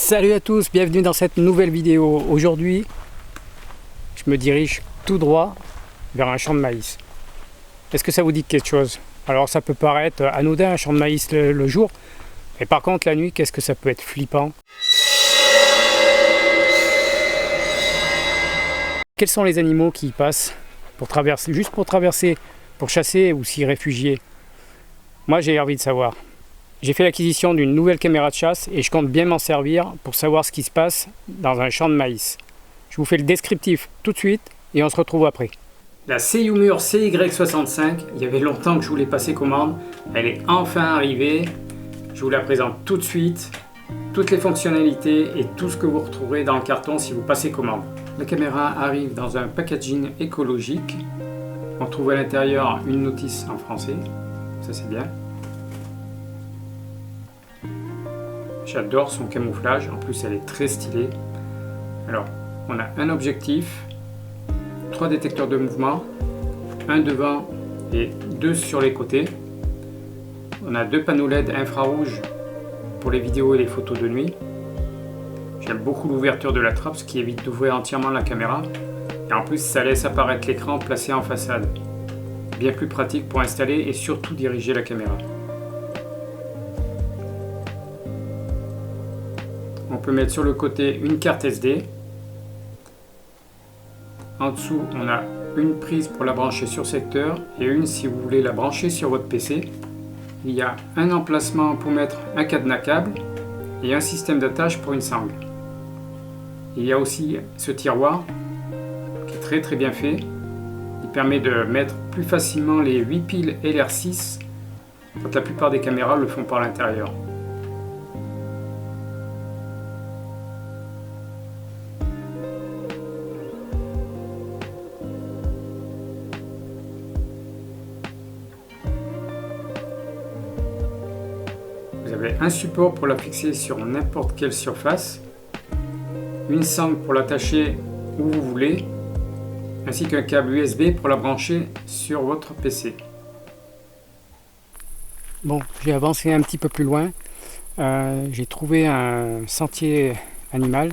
Salut à tous, bienvenue dans cette nouvelle vidéo. Aujourd'hui, je me dirige tout droit vers un champ de maïs. Est-ce que ça vous dit quelque chose? Alors ça peut paraître anodin, un champ de maïs le jour, mais par contre la nuit, qu'est-ce que ça peut être flippant? Quels sont les animaux qui y passent pour traverser, juste pour traverser, pour chasser ou s'y réfugier? Moi j'ai envie de savoir. J'ai fait l'acquisition d'une nouvelle caméra de chasse et je compte bien m'en servir pour savoir ce qui se passe dans un champ de maïs. Je vous fais le descriptif tout de suite et on se retrouve après. La Seiyumur CY65, il y avait longtemps que je voulais passer commande. Elle est enfin arrivée. Je vous la présente tout de suite. Toutes les fonctionnalités et tout ce que vous retrouverez dans le carton si vous passez commande. La caméra arrive dans un packaging écologique. On trouve à l'intérieur une notice en français. Ça c'est bien. J'adore son camouflage, en plus elle est très stylée. Alors, on a un objectif, 3 détecteurs de mouvement, un devant et 2 sur les côtés. On a 2 panneaux LED infrarouges pour les vidéos et les photos de nuit. J'aime beaucoup l'ouverture de la trappe, ce qui évite d'ouvrir entièrement la caméra. Et en plus, ça laisse apparaître l'écran placé en façade. Bien plus pratique pour installer et surtout diriger la caméra. On peut mettre sur le côté une carte SD. En dessous, on a une prise pour la brancher sur secteur et une si vous voulez la brancher sur votre PC. Il y a un emplacement pour mettre un cadenas câble et un système d'attache pour une sangle. Il y a aussi ce tiroir qui est très bien fait. Il permet de mettre plus facilement les 8 piles LR6 quand la plupart des caméras le font par l'intérieur. Vous avez un support pour la fixer sur n'importe quelle surface, une sangle pour l'attacher où vous voulez, ainsi qu'un câble USB pour la brancher sur votre PC. Bon, j'ai avancé un petit peu plus loin. J'ai trouvé un sentier animal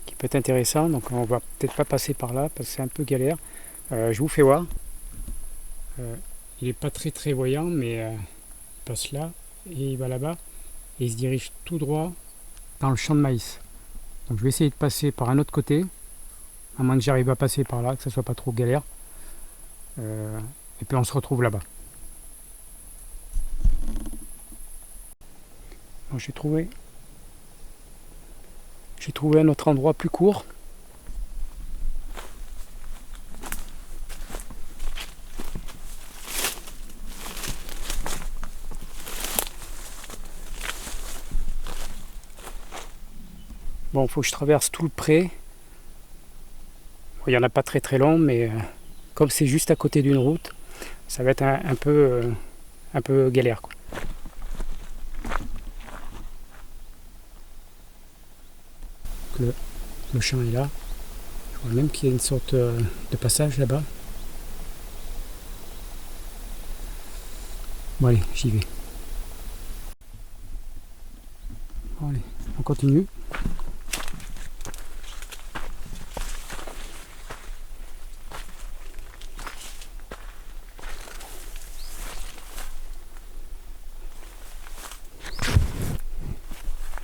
qui peut être intéressant, donc on va peut-être pas passer par là parce que c'est un peu galère. Je vous fais voir. Il n'est pas très voyant, mais il passe là et il va là-bas. Et il se dirige tout droit dans le champ de maïs. Donc je vais essayer de passer par un autre côté, à moins que j'arrive à passer par là, que ça soit pas trop galère. Et puis on se retrouve là-bas. J'ai trouvé un autre endroit plus court. Bon, il faut que je traverse tout le pré. Bon, il n'y en a pas très long, mais comme c'est juste à côté d'une route, ça va être un peu galère, quoi. Le champ est là. Je vois même qu'il y a une sorte de passage là-bas. Bon allez, j'y vais. Bon, allez, on continue.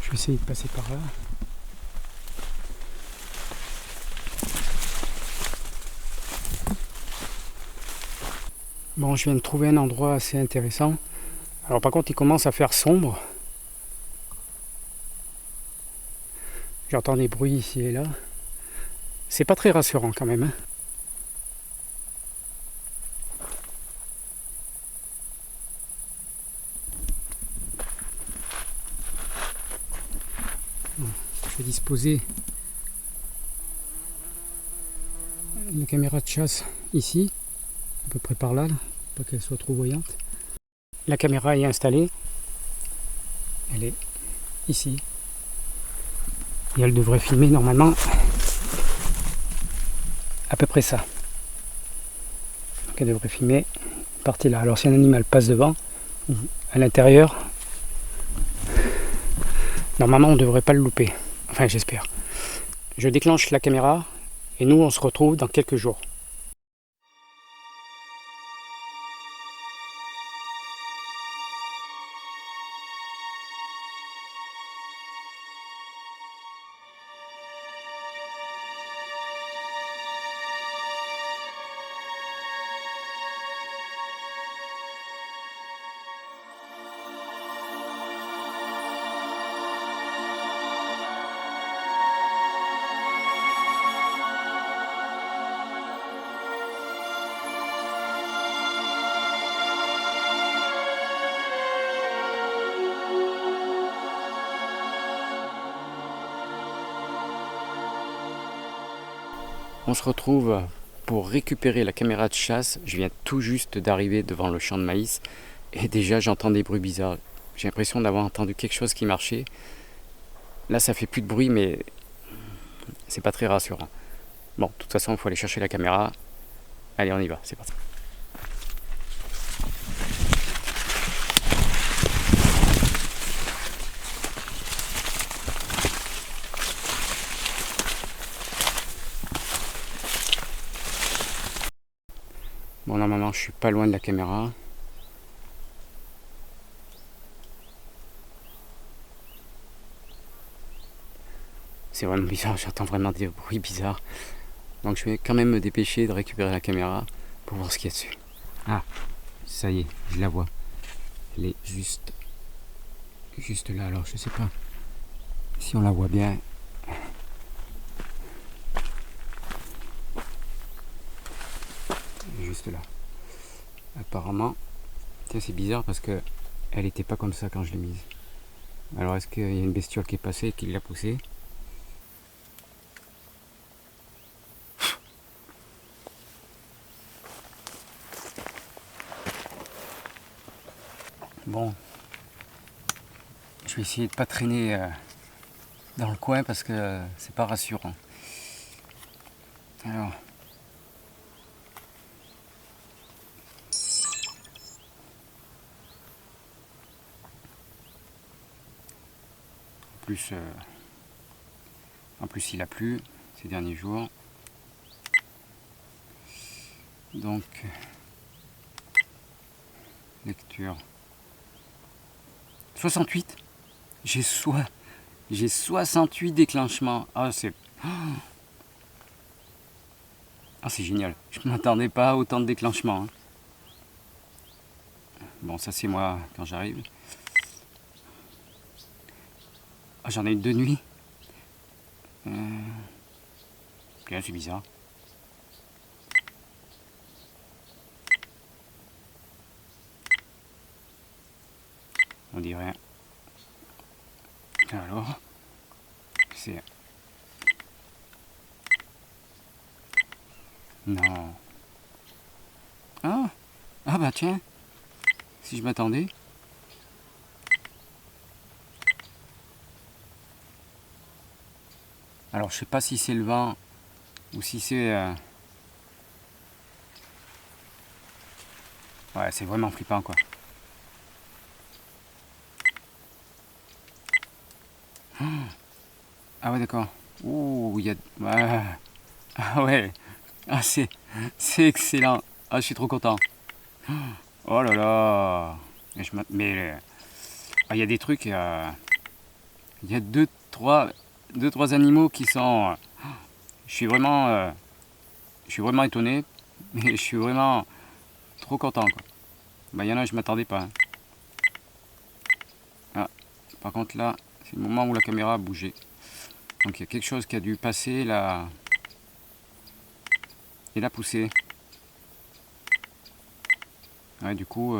Je vais essayer de passer par là. Bon, je viens de trouver un endroit assez intéressant. Alors par contre, il commence à faire sombre. J'entends des bruits ici et là. C'est pas très rassurant quand même, hein. Je vais disposer la caméra de chasse ici, à peu près par là, pas qu'elle soit trop voyante. La caméra est installée, elle est ici, et elle devrait filmer normalement à peu près ça. Donc elle devrait filmer une partie là. Alors si un animal passe devant, à l'intérieur, normalement on ne devrait pas le louper. Enfin, j'espère. Je déclenche la caméra et nous, on se retrouve dans quelques jours. On se retrouve pour récupérer la caméra de chasse. Je viens tout juste d'arriver devant le champ de maïs et déjà j'entends des bruits bizarres. J'ai l'impression d'avoir entendu quelque chose qui marchait. Là ça fait plus de bruit mais c'est pas très rassurant. Bon, de toute façon il faut aller chercher la caméra. Allez, on y va, c'est parti. Bon, normalement je suis pas loin de la caméra. C'est vraiment bizarre, j'entends vraiment des bruits bizarres. Donc je vais quand même me dépêcher de récupérer la caméra pour voir ce qu'il y a dessus. Ah, ça y est, je la vois. Elle est juste là, alors je sais pas si on la voit bien. Juste là. Apparemment, c'est bizarre parce que elle était pas comme ça quand je l'ai mise. Alors est-ce qu'il y a une bestiole qui est passée et qui l'a poussée? Bon, je vais essayer de pas traîner dans le coin parce que c'est pas rassurant. Alors, en plus il a plu ces derniers jours. Donc, lecture 68. J'ai 68 déclenchements. Ah, c'est génial. Je ne m'attendais pas à autant de déclenchements. Bon, ça c'est moi quand j'arrive. Ah, j'en ai eu 2 nuits. Bien, c'est bizarre. On dirait. Alors, c'est. Non. Ah, ah bah tiens, si je m'attendais. Alors je sais pas si c'est le vent ou si c'est... Ouais, c'est vraiment flippant quoi. Ah ouais, d'accord. Ouh, il y a... Ouais. Ah ouais. Ah, c'est excellent. Ah, je suis trop content. Oh là là. Mais ah, il y a des trucs... Il y a deux, trois animaux qui sont... Je suis vraiment étonné. Mais je suis vraiment trop content quoi. Bah, il y en a, je m'attendais pas. Ah, par contre là, c'est le moment où la caméra a bougé. Donc il y a quelque chose qui a dû passer là et la pousser. Ouais, du coup,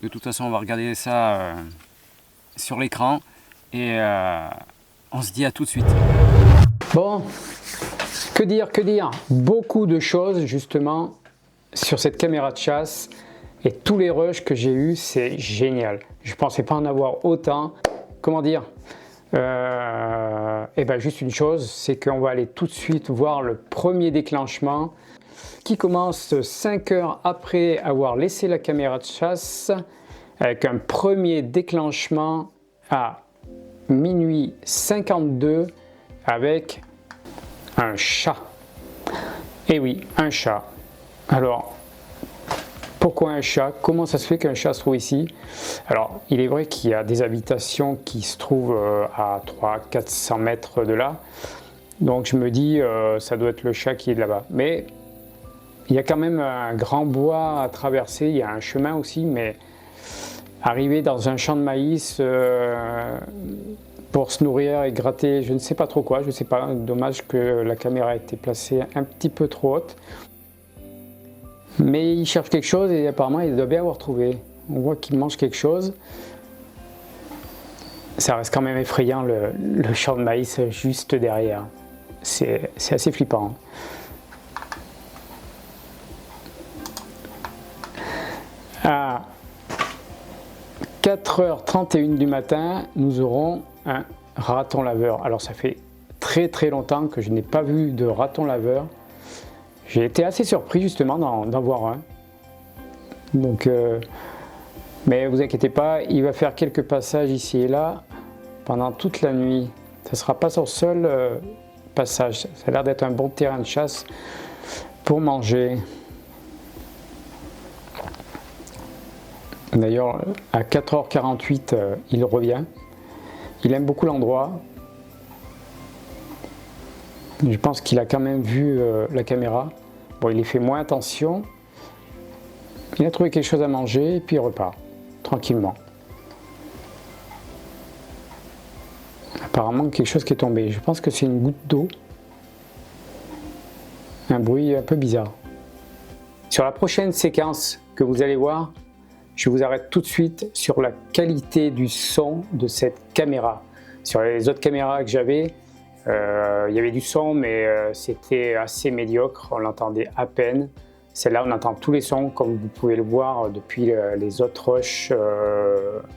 de toute façon, on va regarder ça sur l'écran et on se dit à tout de suite. Bon, que dire, beaucoup de choses justement sur cette caméra de chasse et tous les rushs que j'ai eu, c'est génial. Je pensais pas en avoir autant. Comment dire? Et ben juste une chose, c'est qu'on va aller tout de suite voir le premier déclenchement qui commence 5 heures après avoir laissé la caméra de chasse avec un premier déclenchement à minuit 52 avec un chat. Et oui, un chat. Alors, pourquoi un chat? Comment ça se fait qu'un chat se trouve ici? Alors, il est vrai qu'il y a des habitations qui se trouvent à 300-400 mètres de là. Donc je me dis, ça doit être le chat qui est là-bas. Mais il y a quand même un grand bois à traverser, il y a un chemin aussi, mais arriver dans un champ de maïs pour se nourrir et gratter, je ne sais pas trop quoi, je ne sais pas. Dommage que la caméra ait été placée un petit peu trop haute. Mais il cherche quelque chose et apparemment il doit bien avoir trouvé. On voit qu'il mange quelque chose. Ça reste quand même effrayant le champ de maïs juste derrière. C'est assez flippant. À 4h31 du matin, nous aurons un raton laveur. Alors ça fait très longtemps que je n'ai pas vu de raton laveur. J'ai été assez surpris justement d'en voir un. Donc, mais vous inquiétez pas, il va faire quelques passages ici et là pendant toute la nuit. Ce ne sera pas son seul passage. Ça a l'air d'être un bon terrain de chasse pour manger. D'ailleurs, à 4h48, il revient. Il aime beaucoup l'endroit. Je pense qu'il a quand même vu la caméra. Bon, il y fait moins attention. Il a trouvé quelque chose à manger et puis il repart, tranquillement. Apparemment, quelque chose qui est tombé. Je pense que c'est une goutte d'eau. Un bruit un peu bizarre. Sur la prochaine séquence que vous allez voir, je vous arrête tout de suite sur la qualité du son de cette caméra. Sur les autres caméras que j'avais, il y avait du son, mais c'était assez médiocre, on l'entendait à peine. Celle-là, on entend tous les sons, comme vous pouvez le voir depuis les autres rushs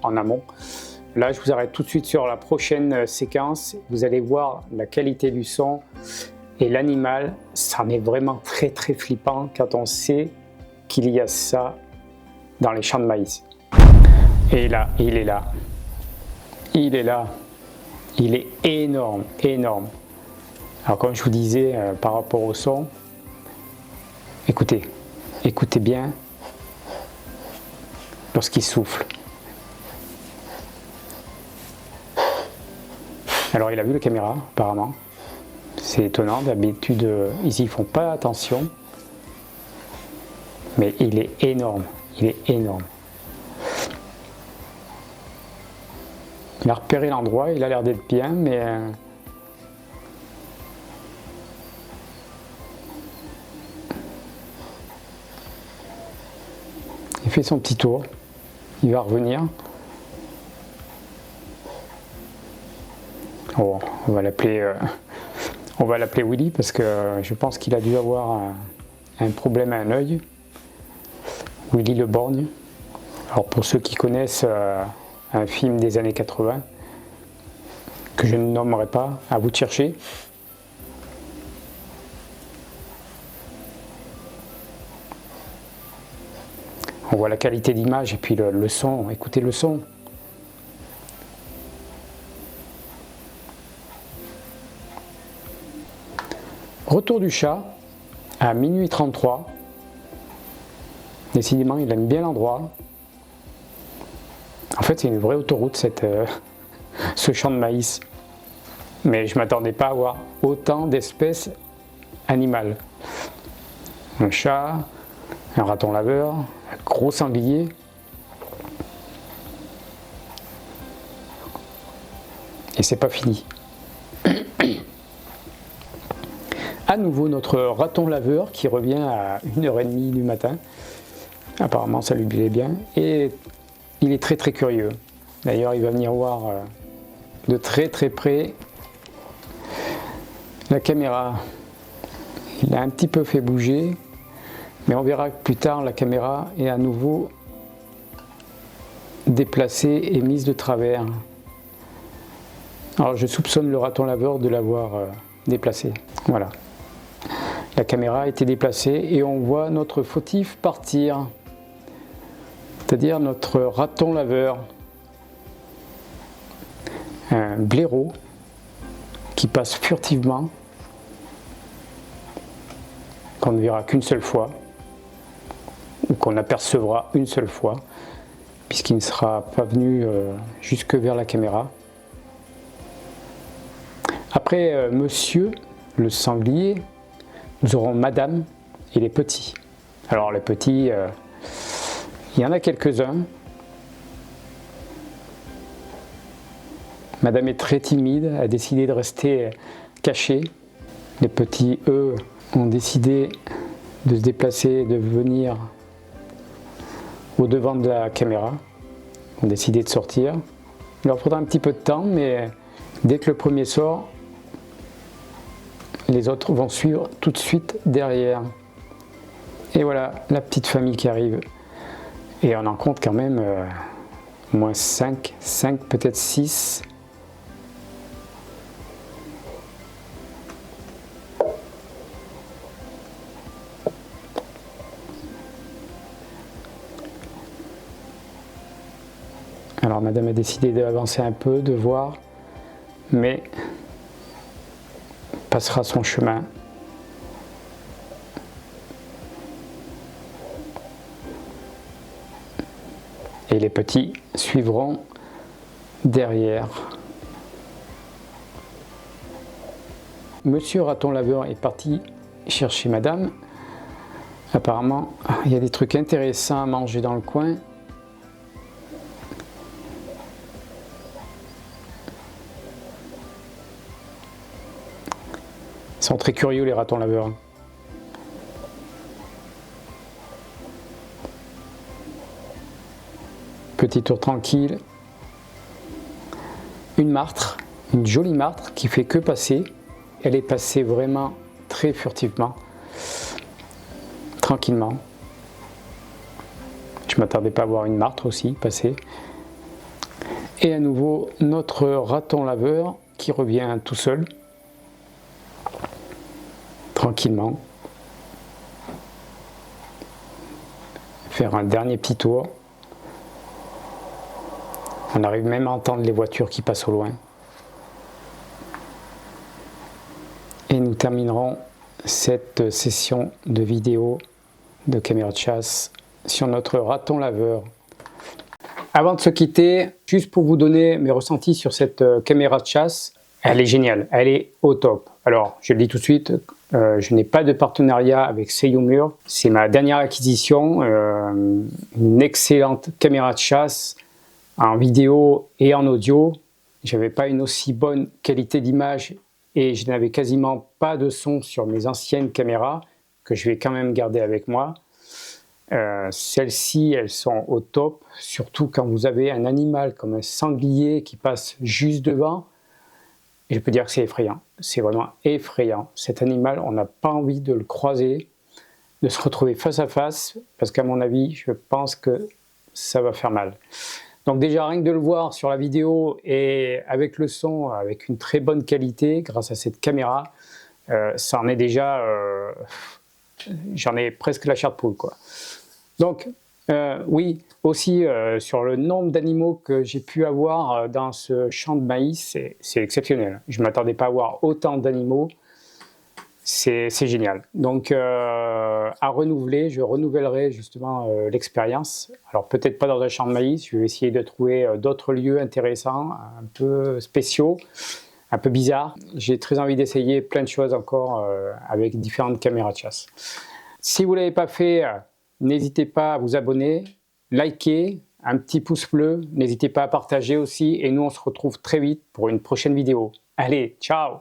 en amont. Là, je vous arrête tout de suite sur la prochaine séquence. Vous allez voir la qualité du son et l'animal. Ça en est vraiment très flippant quand on sait qu'il y a ça dans les champs de maïs. Et là, il est là. Il est là. Il est énorme. Alors comme je vous disais par rapport au son, écoutez bien lorsqu'il souffle. Alors il a vu la caméra apparemment. C'est étonnant, d'habitude ils y font pas attention. Mais il est énorme. Il a repéré l'endroit, il a l'air d'être bien, mais il fait son petit tour. Il va revenir. Oh, on va l'appeler Willy parce que je pense qu'il a dû avoir un problème à un œil. Willy le borgne. Alors pour ceux qui connaissent un film des années 80 que je ne nommerai pas, à vous de chercher. On voit la qualité d'image et puis le son, écoutez le son. Retour du chat à minuit 33. Décidément, il aime bien l'endroit. En fait, c'est une vraie autoroute, ce champ de maïs. Mais je ne m'attendais pas à voir autant d'espèces animales. Un chat, un raton laveur, un gros sanglier. Et c'est pas fini. À nouveau notre raton laveur qui revient à 1h30 du matin. Apparemment ça lui plaît bien et il est très curieux. D'ailleurs il va venir voir de très près la caméra. Il a un petit peu fait bouger, mais on verra que plus tard la caméra est à nouveau déplacée et mise de travers. Alors je soupçonne le raton laveur de l'avoir déplacé. Voilà. La caméra a été déplacée et on voit notre fautif partir. C'est-à-dire notre raton laveur. un blaireau qui passe furtivement, qu'on ne verra qu'une seule fois, ou qu'on apercevra une seule fois, puisqu'il ne sera pas venu jusque vers la caméra. Après monsieur le sanglier, nous aurons madame et les petits. Alors les petits, il y en a quelques-uns. Madame est très timide, a décidé de rester cachée. Les petits, eux, ont décidé de se déplacer, de venir au devant de la caméra, ont décidé de sortir. Il leur faudra un petit peu de temps, mais dès que le premier sort, les autres vont suivre tout de suite derrière. Et voilà, la petite famille qui arrive. Et on en compte quand même moins 5, peut-être 6. Alors madame a décidé d'avancer un peu, de voir, mais passera son chemin. Et les petits suivront derrière. Monsieur Raton Laveur est parti chercher madame. Apparemment, il y a des trucs intéressants à manger dans le coin. Ils sont très curieux les ratons laveurs. Petit tour tranquille. Une martre, une jolie martre qui fait que passer. Elle est passée vraiment très furtivement, tranquillement. Je ne m'attendais pas à voir une martre aussi passer. Et à nouveau notre raton laveur qui revient tout seul. Tranquillement, faire un dernier petit tour. On arrive même à entendre les voitures qui passent au loin. Et nous terminerons cette session de vidéo de caméra de chasse sur notre raton laveur. Avant de se quitter, juste pour vous donner mes ressentis sur cette caméra de chasse, elle est géniale, elle est au top. Alors, je le dis tout de suite, je n'ai pas de partenariat avec Seiyumur. C'est ma dernière acquisition, une excellente caméra de chasse en vidéo et en audio. Je n'avais pas une aussi bonne qualité d'image et je n'avais quasiment pas de son sur mes anciennes caméras que je vais quand même garder avec moi. Celles-ci, elles sont au top, surtout quand vous avez un animal comme un sanglier qui passe juste devant. Et je peux dire que c'est effrayant, c'est vraiment effrayant. Cet animal, on n'a pas envie de le croiser, de se retrouver face à face, parce qu'à mon avis, je pense que ça va faire mal. Donc déjà, rien que de le voir sur la vidéo et avec le son, avec une très bonne qualité, grâce à cette caméra, ça en est déjà... j'en ai presque la chair de poule, quoi. Donc, oui, aussi sur le nombre d'animaux que j'ai pu avoir dans ce champ de maïs, c'est exceptionnel. Je ne m'attendais pas à avoir autant d'animaux, c'est génial. Donc, à renouveler, je renouvellerai justement l'expérience. Alors, peut-être pas dans un champ de maïs, je vais essayer de trouver d'autres lieux intéressants, un peu spéciaux, un peu bizarres. J'ai très envie d'essayer plein de choses encore avec différentes caméras de chasse. Si vous ne l'avez pas fait, n'hésitez pas à vous abonner, liker, un petit pouce bleu, n'hésitez pas à partager aussi et nous on se retrouve très vite pour une prochaine vidéo. Allez, ciao!